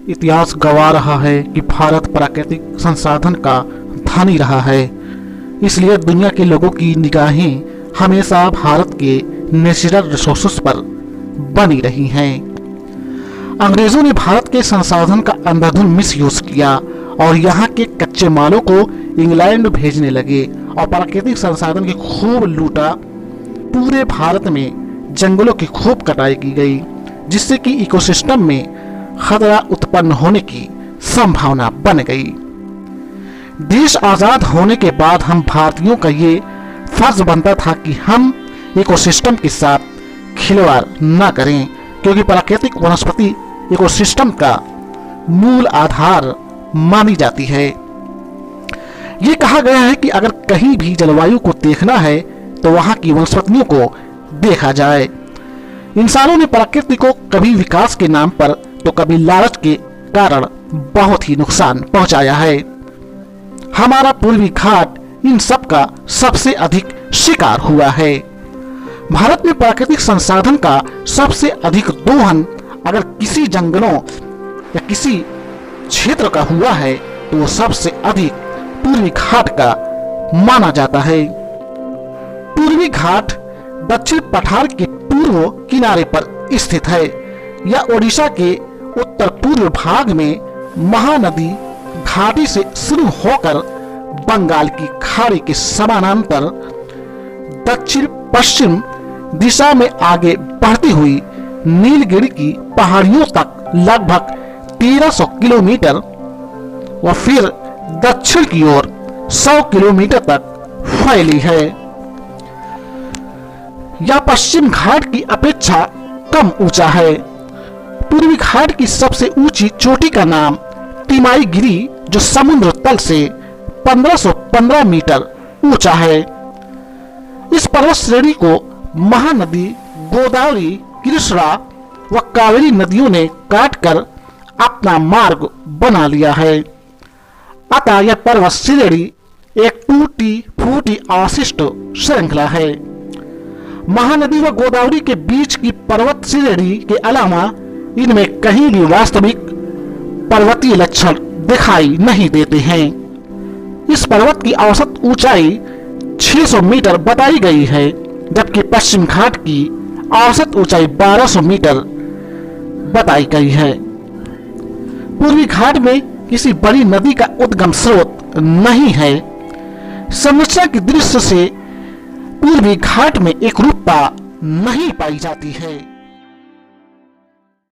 इतिहास गवाह रहा है कि भारत प्राकृतिक संसाधन का धनी रहा है, इसलिए दुनिया के लोगों की निगाहें हमेशा भारत के नेचुरल रिसोर्सेस पर बनी रही हैं। अंग्रेजों ने भारत के संसाधन का अंधाधुंध मिसयूज किया और यहाँ के कच्चे मालों को इंग्लैंड भेजने लगे और प्राकृतिक संसाधन की खूब लूटा। पूरे भारत में जंगलों की खूब कटाई की गई, जिससे कि इकोसिस्टम में खतरा उत्पन्न होने की संभावना बन गई। देश आजाद होने के बाद हम भारतीयों का ये फर्ज बनता था कि हम इकोसिस्टम के साथ खिलवाड़ न करें, क्योंकि प्राकृतिक वनस्पति इकोसिस्टम का मूल आधार मानी जाती है। ये कहा गया है कि अगर कहीं भी जलवायु को देखना है तो वहां की वनस्पतियों को देखा जाए। इंसानों ने प्रकृति को कभी विकास के नाम पर तो कभी लालच के कारण बहुत ही नुकसान पहुंचाया है। हमारा पूर्वी घाट इन सब का सबसे अधिक शिकार हुआ है। भारत में प्राकृतिक संसाधन का सबसे अधिक दोहन अगर किसी जंगलों या किसी क्षेत्र का हुआ है तो वो सबसे अधिक पूर्वी घाट का माना जाता है। पूर्वी घाट दक्षिण पठार के पूर्व किनारे पर स्थित है। यह ओडिशा के उत्तर पूर्व भाग में महानदी घाटी से शुरू होकर बंगाल की खाड़ी के समानांतर दक्षिण पश्चिम दिशा में आगे बढ़ती हुई नीलगिरी की पहाड़ियों तक लगभग 1300 किलोमीटर व फिर दक्षिण की ओर 100 किलोमीटर तक फैली है। यह पश्चिम घाट की अपेक्षा कम ऊंचा है। पूर्वी घाट की सबसे ऊंची चोटी का नाम टिमाई गिरी, जो समुद्र तल से 1515 मीटर ऊंचा है। इस पर्वत श्रेणी को महानदी गोदावरी, कृष्णा व कावेरी नदियों ने काटकर अपना मार्ग बना लिया है। अतः यह पर्वत श्रेणी एक टूटी फूटी अवशिष्ट श्रृंखला है। महानदी व गोदावरी के बीच की पर्वत श्रेणी के अलावा इनमें कहीं भी वास्तविक पर्वतीय लक्षण दिखाई नहीं देते हैं। इस पर्वत की औसत ऊंचाई 600 मीटर बताई गई है, जबकि पश्चिम घाट की औसत ऊंचाई 1200 मीटर बताई गई है। पूर्वी घाट में किसी बड़ी नदी का उद्गम स्रोत नहीं है। संरचना की दृष्टि से पूर्वी घाट में एकरूपता नहीं पाई जाती है।